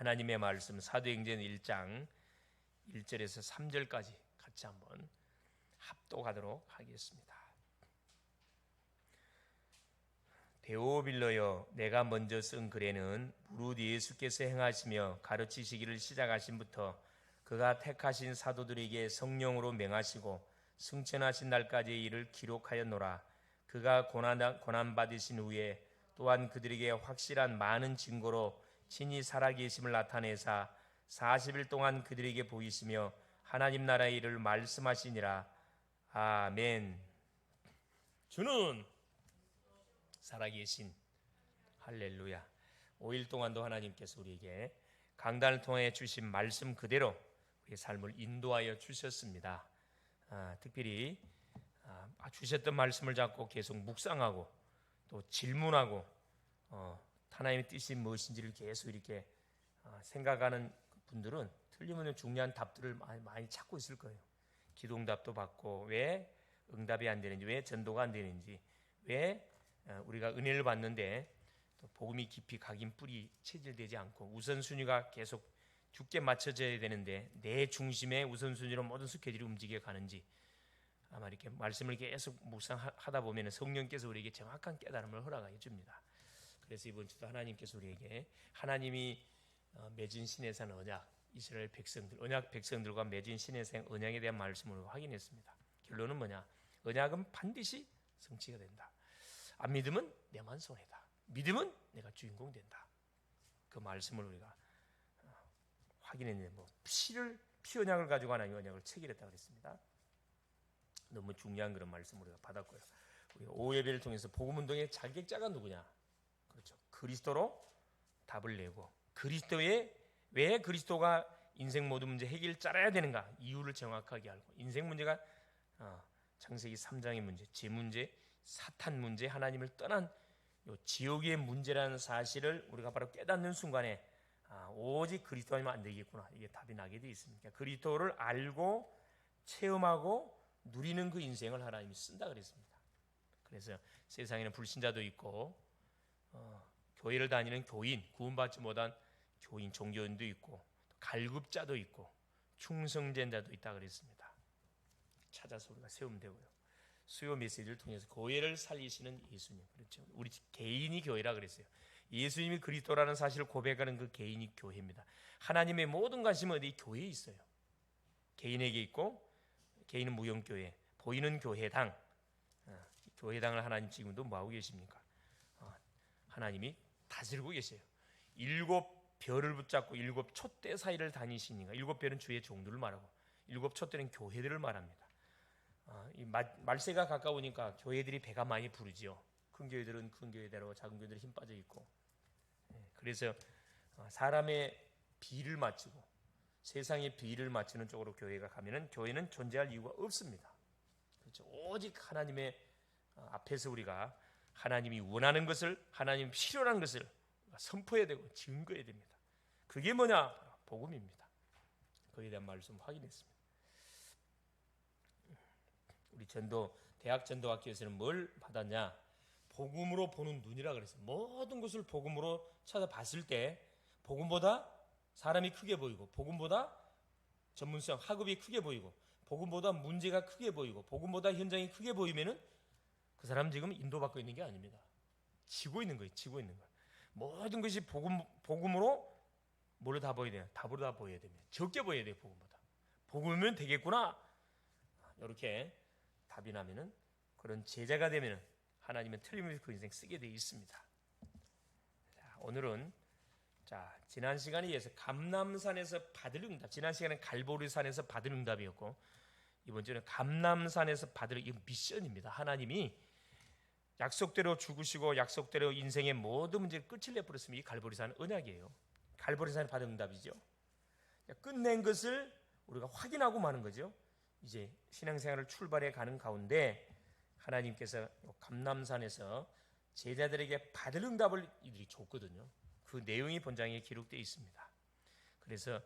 하나님의 말씀 사도행전 1장 1절에서 3절까지 같이 한번 합독하도록 하겠습니다. 데오빌로여, 내가 먼저 쓴 글에는 무릇 예수께서 행하시며 가르치시기를 시작하신부터 그가 택하신 사도들에게 성령으로 명하시고 승천하신 날까지의 일을 기록하였노라. 그가 고난 받으신 후에 또한 그들에게 확실한 많은 증거로 친히 살아계심을 나타내사 40일 동안 그들에게 보이시며 하나님 나라의 일을 말씀하시니라. 아멘. 주는 살아계신 할렐루야. 5일 동안도 하나님께서 우리에게 강단을 통해 주신 말씀 그대로 우리의 삶을 인도하여 주셨습니다. 특별히 주셨던 말씀을 잡고 계속 묵상하고 또 질문하고 하나님의 뜻이 무엇인지를 계속 이렇게 생각하는 분들은 틀림없는 중요한 답들을 많이 찾고 있을 거예요. 기도응답도 받고 왜 응답이 안 되는지, 왜 전도가 안 되는지, 왜 우리가 은혜를 받는데 또 복음이 깊이 각인 뿌리 체질되지 않고 우선순위가 계속 죽게 맞춰져야 되는데 내 중심의 우선순위로 모든 스케줄이 움직여 가는지, 아마 이렇게 말씀을 계속 묵상하다 보면 성령께서 우리에게 정확한 깨달음을 허락해 줍니다. 그래서 이번 주도 하나님께서 우리에게 하나님이 맺은 신의 산 언약, 이스라엘 백성들, 언약 백성들과 맺은 신의 산 언약에 대한 말씀을 확인했습니다. 결론은 뭐냐? 언약은 반드시 성취가 된다. 안 믿으면 내만 손해다. 믿으면 내가 주인공 된다. 그 말씀을 우리가 확인했는데 피 언약을 가지고 하나님의 언약을 체결했다고 그랬습니다. 너무 중요한 그런 말씀 우리가 받았고요. 우리가 오예배를 통해서 복음운동의 자격자가 누구냐? 그렇죠. 그리스도로 답을 내고 그리스도의 왜 그리스도가 인생 모든 문제 해결자라야 되는가? 이유를 정확하게 알고 인생 문제가 창세기 3장의 문제, 제 문제, 사탄 문제, 하나님을 떠난 지옥의 문제라는 사실을 우리가 바로 깨닫는 순간에 오직 그리스도 아니면 안 되겠구나. 이게 답이 나게 되어 있습니다. 그리스도를 알고 체험하고 누리는 그 인생을 하나님이 쓴다 그랬습니다. 그래서 세상에는 불신자도 있고 교회를 다니는 교인, 구원받지 못한 교인, 종교인도 있고 갈급자도 있고 충성된 자도 있다 그랬습니다. 찾아서 우리가 세우면 되고요. 수요 메시지를 통해서 교회를 살리시는 예수님, 그렇죠. 우리 개인이 교회라 그랬어요. 예수님이 그리스도라는 사실을 고백하는 그 개인이 교회입니다. 하나님의 모든 관심은 어디? 교회에 있어요. 개인에게 있고 개인은 무용교회, 보이는 교회당, 교회당을 하나님 지금도 뭐하고 계십니까? 하나님이 다스리고 계세요. 7별을 붙잡고 7촛대 사이를 다니시니까 7별은 주의 종들을 말하고 7촛대는 교회들을 말합니다. 이 말세가 가까우니까 교회들이 배가 많이 부르지요. 큰 교회들은 큰 교회대로, 작은 교회들은 힘 빠져 있고, 그래서 사람의 비를 맞추고 세상의 비를 맞추는 쪽으로 교회가 가면은 교회는 존재할 이유가 없습니다. 그렇죠. 오직 하나님의 앞에서 우리가 하나님이 원하는 것을, 하나님이 필요한 것을 선포해야 되고 증거해야 됩니다. 그게 뭐냐? 복음입니다. 그에 대한 말씀 확인했습니다. 우리 대학 전도학교에서는 뭘 받았냐? 복음으로 보는 눈이라 그랬어요. 모든 것을 복음으로 찾아봤을 때 복음보다 사람이 크게 보이고, 복음보다 전문성, 학업이 크게 보이고, 복음보다 문제가 크게 보이고, 복음보다 현장이 크게 보이면은 그 사람 지금 인도받고 있는 게 아닙니다. 지고 있는 거예요. 지고 있는 거예요. 모든 것이 복음으로 뭘로 다 보여야 돼요? 답으로 다 보여야 됩니다. 적게 보여야 돼요. 복음보다. 복음이면 되겠구나. 이렇게 답이 나면은, 그런 제자가 되면은 하나님은 틀림없이 그 인생 쓰게 되어 있습니다. 자, 오늘은 지난 시간에 이어서 감람산에서 받을 응답, 지난 시간은 갈보리산에서 받을 응답이었고 이번 주는 감람산에서 받을 이 미션입니다. 하나님이 약속대로 죽으시고 약속대로 인생의 모든 문제를 끝을 내버렸으면 이 갈보리산은 언약이에요. 갈보리산에 받은 응답이죠. 끝낸 것을 우리가 확인하고 마는 거죠. 이제 신앙생활을 출발해 가는 가운데 하나님께서 감람산에서 제자들에게 받을 응답을 이들이 줬거든요. 그 내용이 본장에 기록되어 있습니다. 그래서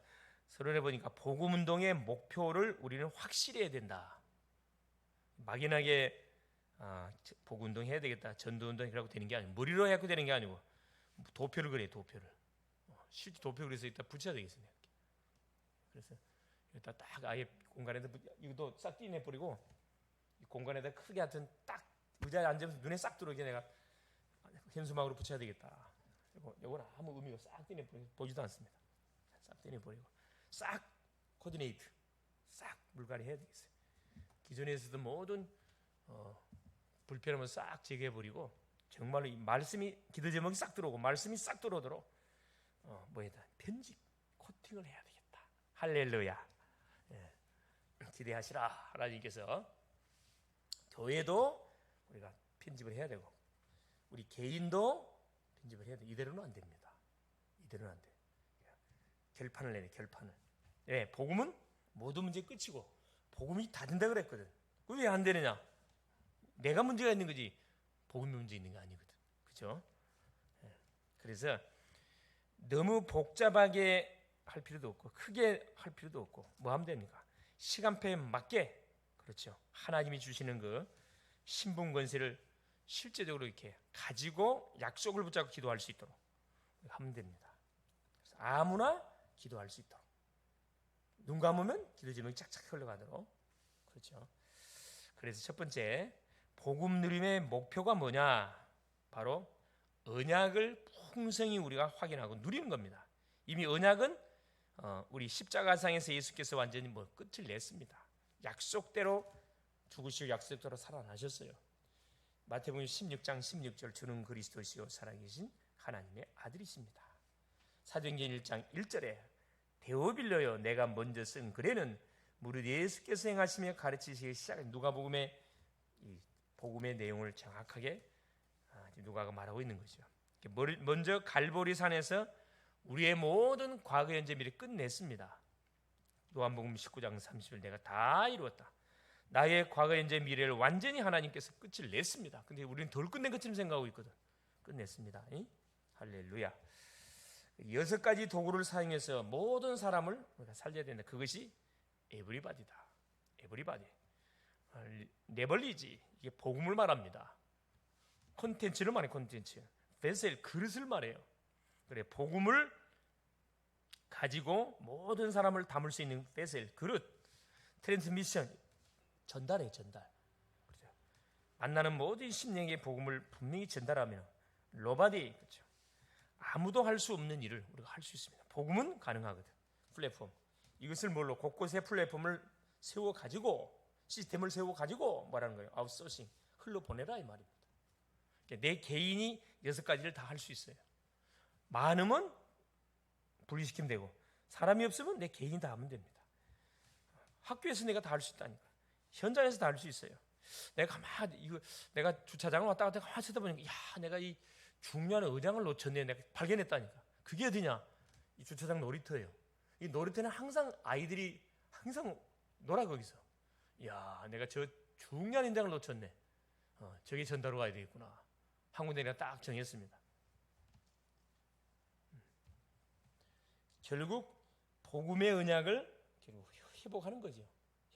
서론에 보니까 복음운동의 목표를 우리는 확실히 해야 된다. 막연하게 복음운동 해야 되겠다, 전도운동 이라고 되는 게 아니고, 머리로 해야 되는 게 아니고 도표를 그래요. 도표를 실제 도표 그래서 이따 붙여야 되겠어요. 그래서 여기다 딱 아예 공간에다 이것도 싹 떼내 버리고 이 공간에다 크게 하여튼 딱 의자에 앉으면서 눈에 싹 들어오게 내가 현수막으로 붙여야 되겠다. 이건 아무 의미가 싹 떼내 버리고 보지도 않습니다. 싹 떼내 버리고 싹 코디네이트 싹 물갈이 해야 되겠어요. 기존에 있었던 모든 불편함을 싹 제거해 버리고 정말로 이 말씀이 기도 제목이 싹 들어오고 말씀이 싹 들어오도록 뭐에다 편집 코팅을 해야 되겠다. 할렐루야. 예. 기대하시라. 하나님께서 교회도 우리가 편집을 해야 되고 우리 개인도 편집을 해야 돼. 이대로는 안 됩니다. 이대로는 안 돼. 결판을 내네. 결판을. 예, 복음은 모든 문제 끝이고 복음이 다 된다 그랬거든. 왜 안 되느냐? 내가 문제가 있는 거지 복음이 문제 있는 거 아니거든. 그렇죠? 예. 그래서 너무 복잡하게 할 필요도 없고 크게 할 필요도 없고 뭐 하면 됩니까? 시간표에 맞게 그렇죠. 하나님이 주시는 그 신분 권세를 실제적으로 이렇게 가지고 약속을 붙잡고 기도할 수 있도록 하면 됩니다. 그래서 아무나 기도할 수 있도록 눈 감으면 기도 제목이 착착 흘러가도록 그렇죠. 그래서 첫 번째 복음 누림의 목표가 뭐냐? 바로 언약을 풍성히 우리가 확인하고 누리는 겁니다. 이미 언약은 우리 십자가상에서 예수께서 완전히 끝을 냈습니다. 약속대로 죽으시고 약속대로 살아나셨어요. 마태복음 16장 16절 주는 그리스도시요 살아계신 하나님의 아들이십니다. 사도행전 1장 1절에 데오빌로요 내가 먼저 쓴 글에는 무릇 예수께서 행하시며 가르치시기 시작한 누가복음의 이 복음의 내용을 정확하게 누가가 말하고 있는 거죠. 먼저 갈보리 산에서 우리의 모든 과거 현재 미래 끝냈습니다. 요한복음 19장 30절 내가 다 이루었다. 나의 과거 현재 미래를 완전히 하나님께서 끝을 냈습니다. 근데 우리는 덜 끝낸 것처럼 생각하고 있거든. 끝냈습니다. 할렐루야. 6가지 도구를 사용해서 모든 사람을 우리가 살려야 된다. 그것이 에브리바디다. 에브리바디. 네벌리지. 이게 복음을 말합니다. 콘텐츠를 말해. 콘텐츠. 베셀 그릇을 말해요. 그래 복음을 가지고 모든 사람을 담을 수 있는 베셀 그릇. 트랜스미션 전달해 전달. 그렇죠. 만나는 모든 심령에게 복음을 분명히 전달하면 로바디 그렇죠. 아무도 할 수 없는 일을 우리가 할 수 있습니다. 복음은 가능하거든. 플랫폼. 이것을 뭘로 곳곳에 플랫폼을 세워 가지고 시스템을 세워 가지고 뭐라는 거예요? 아웃소싱 흘러 보내라 이 말입니다. 내 개인이 6가지를 다 할 수 있어요. 많으면 분리시키면 되고 사람이 없으면 내 개인이 다 하면 됩니다. 학교에서 내가 다 할 수 있다니까. 현장에서 다 할 수 있어요. 내가 주차장을 왔다 갔다 가만히 쓰다 보니까 야 내가 이 중요한 의장을 놓쳤네. 내가 발견했다니까. 그게 어디냐? 이 주차장 놀이터예요. 이 놀이터는 항상 아이들이 항상 놀아 거기서. 야 내가 저 중요한 인장을 놓쳤네. 저기 전달로 가야 되겠구나. 한 군데 내가 딱 정했습니다. 결국 복음의 언약을 회복하는 거죠.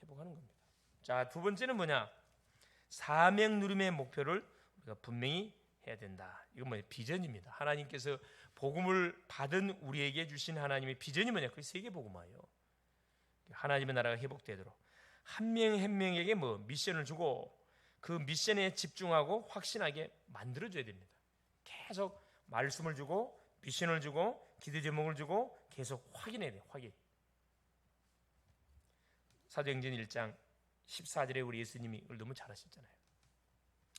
회복하는 겁니다. 자, 두 번째는 뭐냐? 사명 누림의 목표를 우리가 분명히 해야 된다. 이건 뭐냐? 비전입니다. 하나님께서 복음을 받은 우리에게 주신 하나님의 비전이 뭐냐? 그게 세계 복음화예요. 하나님의 나라가 회복되도록 한 명 한 명에게 미션을 주고 그 미션에 집중하고 확신하게 만들어줘야 됩니다. 계속 말씀을 주고 미션을 주고 기도 제목을 주고 계속 확인해야 돼요. 확인. 사도행전 1장 14절에 우리 예수님이 이걸 너무 잘하셨잖아요.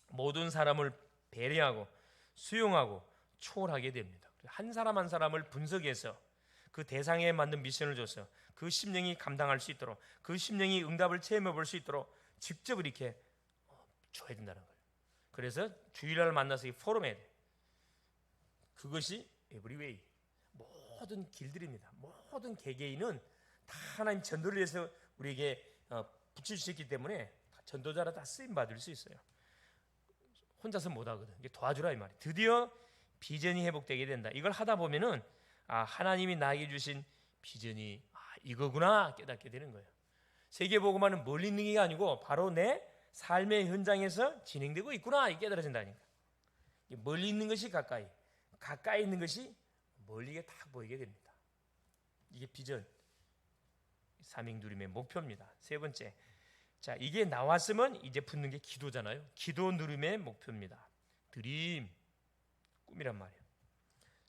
모든 사람을 배려하고 수용하고 초월하게 됩니다. 한 사람 한 사람을 분석해서 그 대상에 맞는 미션을 줘서 그 심령이 감당할 수 있도록 그 심령이 응답을 체험해 볼 수 있도록 직접 이렇게 줘야 된다는 거예요. 그래서 주일날 만나서 포럼해야 돼. 그것이 에브리웨이 모든 길들입니다. 모든 개개인은 다 하나님 전도를 위해서 우리에게 붙여주셨기 때문에 전도자라 다 쓰임 받을 수 있어요. 혼자서 못 하거든. 이게 도와주라 이 말이에요. 드디어 비전이 회복되게 된다. 이걸 하다 보면은 하나님이 나에게 주신 비전이 이거구나 깨닫게 되는 거예요. 세계복음화는 멀리 있는 게 아니고 바로 내 삶의 현장에서 진행되고 있구나 이 깨달아진다니까. 멀리 있는 것이 가까이 있는 것이 멀리게 딱 보이게 됩니다. 이게 비전, 삼위 누림의 목표입니다. 세 번째, 자, 이게 나왔으면 이제 붙는 게 기도잖아요. 기도 누림의 목표입니다. 드림, 꿈이란 말이에요.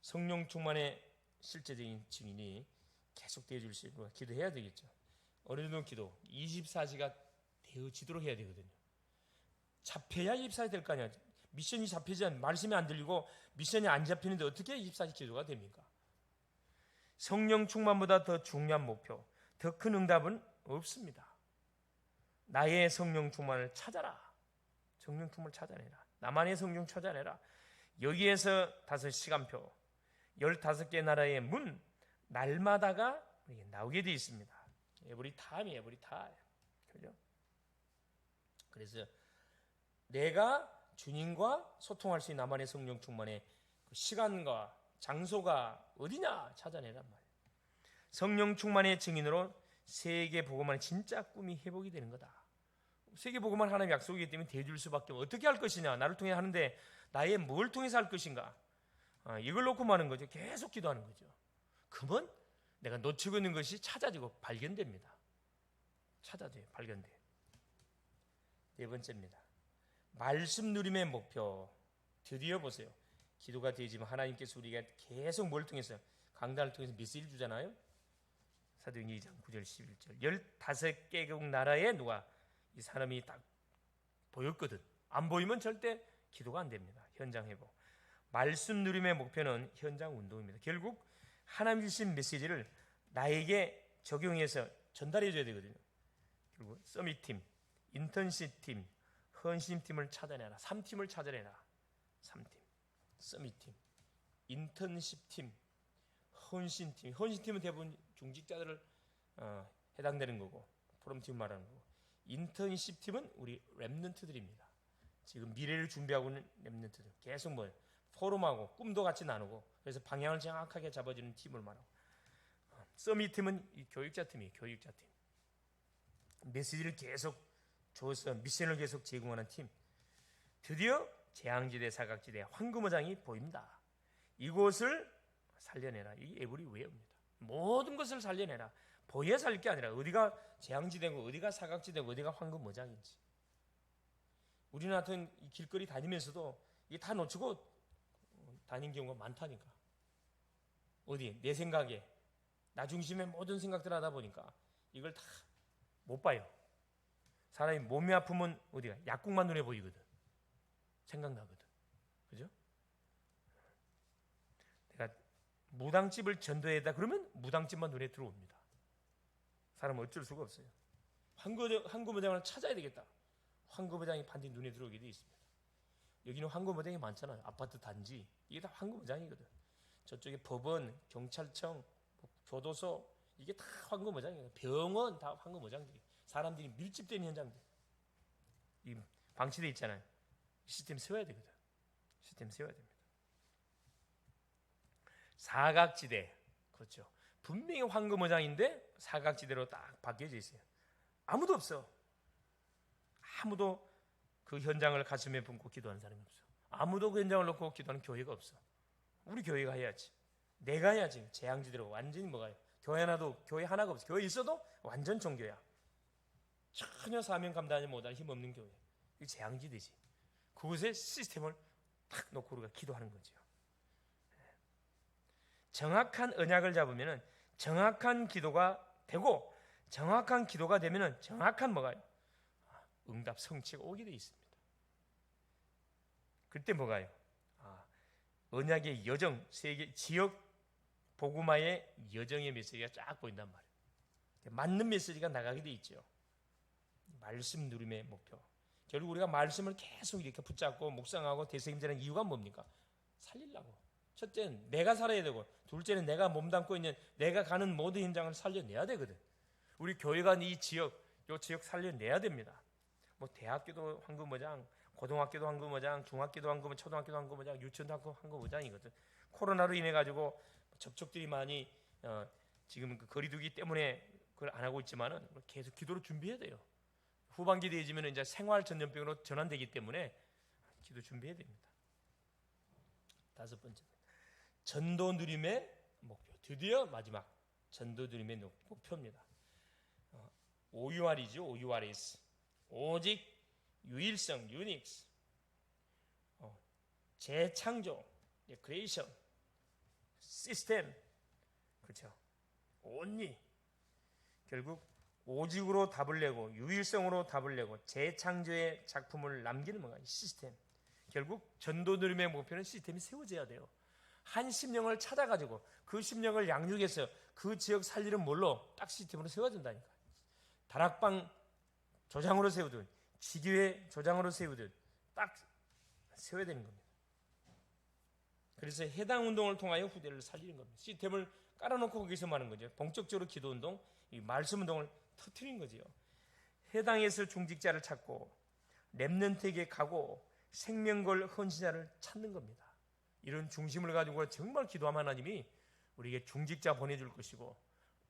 성령 충만의 실제적인 증인이 계속 되어줄 수 있고 기도해야 되겠죠. 어느 정도 기도 24시가 되어지도록 해야 되거든요. 잡혀야 24시 될 거 아니야. 미션이 잡히지 않으면 말씀이 안 들리고 미션이 안 잡히는데 어떻게 24시 기도가 됩니까? 성령 충만보다 더 중요한 목표, 더 큰 응답은 없습니다. 나의 성령 충만을 찾아라. 성령 충만을 찾아내라. 나만의 성령 찾아내라. 여기에서 5시간표 15개 나라의 문 날마다가 나오게 되어 있습니다. 에브리 타임이 에브리 타임. 그죠? 그래서 내가 주님과 소통할 수 있는 나만의 성령 충만의 그 시간과 장소가 어디냐 찾아내란 말이에요. 성령 충만의 증인으로 세계 복음화는 진짜 꿈이 회복이 되는 거다. 세계 복음화는 하나님의 약속이기 때문에 대해줄 수밖에 없고 어떻게 할 것이냐. 나를 통해 하는데 나의 뭘 통해서 할 것인가. 이걸 놓고 마는 거죠. 계속 기도하는 거죠. 그러면 내가 놓치고 있는 것이 찾아지고 발견됩니다. 찾아져요. 발견돼요. 네 번째입니다. 말씀 누림의 목표. 드디어 보세요. 기도가 되지만 하나님께서 우리가 계속 뭘 통해서 강단을 통해서 메시지를 주잖아요. 사도행전 2장 9절 11절 15개국 나라에 누가 이 사람이 딱 보였거든. 안 보이면 절대 기도가 안 됩니다. 현장 회복. 말씀 누림의 목표는 현장 운동입니다. 결국 하나님 주신 메시지를 나에게 적용해서 전달해 줘야 되거든요. 그리고 서밋팀, 인턴십팀, 헌신팀을 찾아내라. 3팀을 찾아내라. 3팀. 서밋팀, 인턴십팀, 헌신팀. 헌신팀은 대부분 중직자들을 해당되는 거고 프롬팀 말하는 거고 인턴십팀은 우리 렘넌트들입니다. 지금 미래를 준비하고 있는 렘넌트들. 계속 뭐 포럼하고 꿈도 같이 나누고 그래서 방향을 정확하게 잡아주는 팀을 말하고 서밋팀은 이 교육자팀이에요. 교육자팀. 메시지를 계속 줘서 미션을 계속 제공하는 팀. 드디어 재앙지대, 사각지대, 황금어장이 보입니다. 이곳을 살려내라. 이게 에브리 웨어입니다. 모든 것을 살려내라. 보여 살 게 아니라 어디가 재앙지대고 어디가 사각지대고 어디가 황금어장인지. 우리나 같은 이 길거리 다니면서도 이게 다 놓치고 다닌 경우가 많다니까. 어디 내 생각에 나 중심의 모든 생각들 하다 보니까 이걸 다 못 봐요. 사람이 몸이 아프면 어디가 약국만 눈에 보이거든. 생각나거든. 그죠? 내가 무당집을 전도해다 그러면 무당집만 눈에 들어옵니다. 사람은 어쩔 수가 없어요. 황금어장을 찾아야 되겠다. 황금어장이 반드시 눈에 들어오게 되어 있습니다. 여기는 황금어장이 많잖아요. 아파트 단지. 이게 다 황금어장이거든. 저쪽에 법원, 경찰청, 교도소 이게 다 황금어장이에요. 병원 다 황금어장들이. 사람들이 밀집되는 현장들. 이 방치되어 있잖아요. 시스템 세워야 되거든. 시스템 세워야 됩니다. 사각지대. 그렇죠. 분명히 황금어장인데 사각지대로 딱 바뀌어져 있어요. 아무도 없어. 아무도 그 현장을 가슴에 품고 기도하는 사람이 없어. 아무도 그 현장을 놓고 기도하는 교회가 없어. 우리 교회가 해야지. 내가 해야지. 재앙지대로 완전히 뭐가요? 교회 하나도 교회 하나가 없어. 교회 있어도 완전 종교야. 전혀 사명 감당하지 못하는 힘없는 교회. 이게 재앙지대지. 그곳에 시스템을 탁 놓고 우리가 기도하는 거죠. 정확한 언약을 잡으면은 정확한 기도가 되고 정확한 기도가 되면은 정확한 뭐가요? 응답 성취가 오게 돼 있습니다. 그때 뭐가요? 언약의 여정, 세계 지역 복음화의 여정의 메시지가 쫙 보인단 말이에요. 맞는 메시지가 나가게 돼 있죠. 말씀 누림의 목표. 결국 우리가 말씀을 계속 이렇게 붙잡고 묵상하고 대세임자는 이유가 뭡니까? 살리려고. 첫째는 내가 살아야 되고 둘째는 내가 몸담고 있는 내가 가는 모든 현장을 살려내야 되거든. 우리 교회가 이 지역, 이 지역 살려내야 됩니다. 뭐 대학교도 황금어장, 고등학교도 황금어장, 중학교도 황금어장, 초등학교도 황금어장, 유치원도 황금어장이거든. 코로나로 인해 가지고 접촉들이 많이 지금 그 거리두기 때문에 그걸 안 하고 있지만은 계속 기도로 준비해야 돼요. 후반기 되어지면 이제 생활 전염병으로 전환되기 때문에 기도 준비해야 됩니다. 5번째, 전도 누림의 목표. 드디어 마지막 전도 누림의 목표입니다. OUR이죠. OUR이스. 오직 유일성, 유닉스. 재창조, 크리에이션, 시스템. 그렇죠. only. 결국 오직으로 답을 내고 유일성으로 답을 내고 재창조의 작품을 남기는 뭔가 시스템. 결국 전도 누림의 목표는 시스템이 세워져야 돼요. 한 심령을 찾아가지고 그 심령을 양육해서 그 지역 살리는 뭘로 딱 시스템으로 세워진다니까. 다락방 조장으로 세우듯 지교회 조장으로 세우듯 딱 세워야 되는 겁니다. 그래서 해당 운동을 통하여 후대를 살리는 겁니다. 시스템을 깔아놓고 거기서 하는 거죠. 본격적으로 기도 운동, 이 말씀 운동을 터뜨린 거지요. 해당에서 중직자를 찾고 렘넌트에게 가고 생명 걸 헌신자를 찾는 겁니다. 이런 중심을 가지고 정말 기도하면 하나님이 우리에게 중직자 보내줄 것이고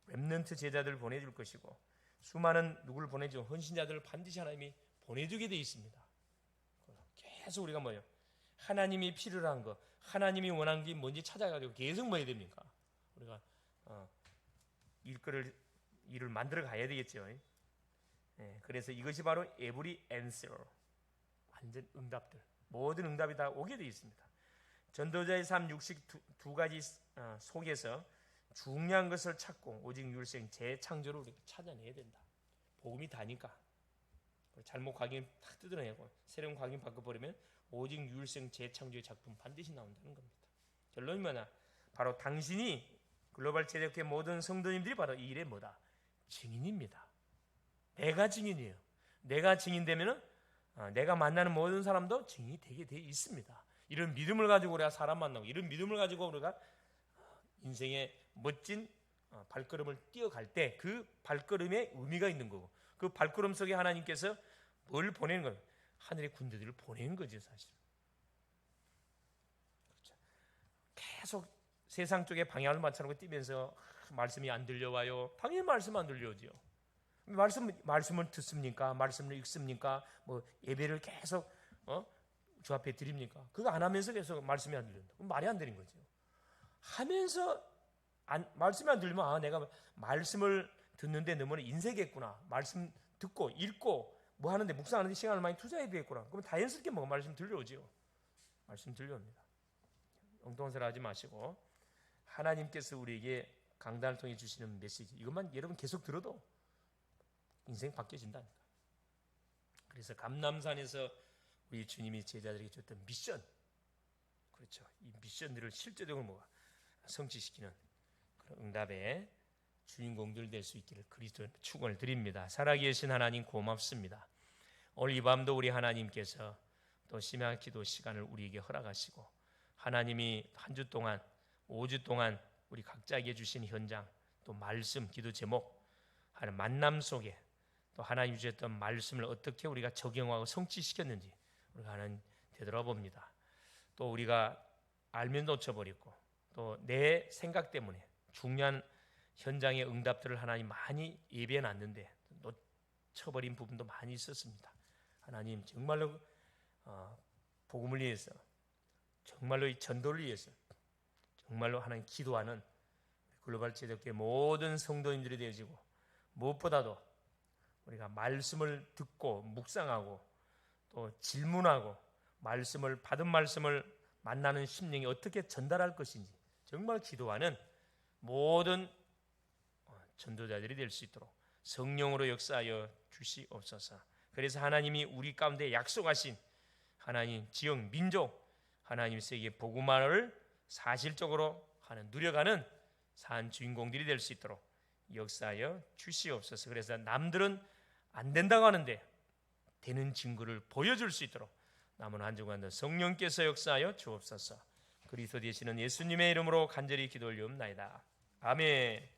렘넌트 제자들 보내줄 것이고 수많은 누구를 보내줘 헌신자들을 반드시 하나님이 보내주게 돼 있습니다. 계속 우리가 뭐예요? 하나님이 필요로 한 거, 하나님이 원하는 게 뭔지 찾아가지고 계속 뭐 해야 됩니까? 우리가 일을 만들어 가야 되겠죠. 그래서 이것이 바로 every answer, 완전 응답들, 모든 응답이 다 오게 되어 있습니다. 전도자의 삶 62가지 속에서 중요한 것을 찾고 오직 유일성 재창조를 우리가 찾아내야 된다. 복음이 다니까 잘못 각인 탁 뜯어내고 새로운 각인 바꿔버리면 오직 유일성 재창조의 작품 반드시 나온다는 겁니다. 결론이 뭐냐? 바로 당신이 글로벌 제작회 모든 성도님들이 바로 이 일의 뭐다? 증인입니다. 내가 증인이에요. 내가 증인되면은 내가 만나는 모든 사람도 증인이 되게 돼 있습니다. 이런 믿음을 가지고 우리가 사람 만나고 이런 믿음을 가지고 우리가 인생의 멋진 발걸음을 뛰어갈 때 그 발걸음에 의미가 있는 거고 그 발걸음 속에 하나님께서 뭘 보내는 거예요? 하늘의 군대들을 보내는 거죠, 사실. 그렇죠. 계속 세상 쪽에 방향을 맞춰놓고 뛰면서 말씀이 안 들려와요. 당연히 말씀 안 들려오죠. 말씀을 듣습니까? 말씀을 읽습니까? 뭐 예배를 계속 주 앞에 드립니까? 그거 안 하면서 계속 말씀이 안 들린다. 그럼 말이 안 되는 거죠. 하면서 말씀이 안 들리면 내가 말씀을 듣는데 너무나 인색했구나. 말씀 듣고 읽고 뭐 하는데 묵상하는데 시간을 많이 투자해야 되겠구나. 그럼 자연스럽게 말씀 들려오죠. 말씀 들려옵니다. 엉뚱한 소리 하지 마시고 하나님께서 우리에게 강단을 통해 주시는 메시지 이것만 여러분 계속 들어도 인생 바뀌어진다니까. 그래서 감람산에서 우리 주님이 제자들에게 줬던 미션, 그렇죠. 이 미션들을 실제적으로 성취시키는 그런 응답의 주인공들 될 수 있기를 그리스도의 축원을 드립니다. 살아계신 하나님 고맙습니다. 오늘 이 밤도 우리 하나님께서 또 심야 기도 시간을 우리에게 허락하시고 하나님이 한 주 동안 5주 동안 우리 각자에게 주신 현장 또 말씀 기도 제목 하는 만남 속에 또 하나님 주셨던 말씀을 어떻게 우리가 적용하고 성취시켰는지 우리가 하나님 되돌아봅니다. 또 우리가 알면 놓쳐버렸고 또 내 생각 때문에 중요한 현장의 응답들을 하나님 많이 예배해놨는데 놓쳐버린 부분도 많이 있었습니다. 하나님 정말로 복음을 위해서 정말로 이 전도를 위해서 정말로 하나님 기도하는 글로벌 제작교회 모든 성도님들이 되어지고 무엇보다도 우리가 말씀을 듣고 묵상하고 또 질문하고 말씀을 받은 말씀을 만나는 심령이 어떻게 전달할 것인지 정말 기도하는 모든 전도자들이 될 수 있도록 성령으로 역사하여 주시옵소서. 그래서 하나님이 우리 가운데 약속하신 하나님 지역 민족 하나님 세계 복음화를 사실적으로 하는 누려가는 산 주인공들이 될 수 있도록 역사하여 주시옵소서. 그래서 남들은 안 된다고 하는데 되는 증거를 보여줄 수 있도록 남은 한 주간도 성령께서 역사하여 주옵소서. 그리스도 되시는 예수님의 이름으로 간절히 기도 올리옵나이다. 아멘.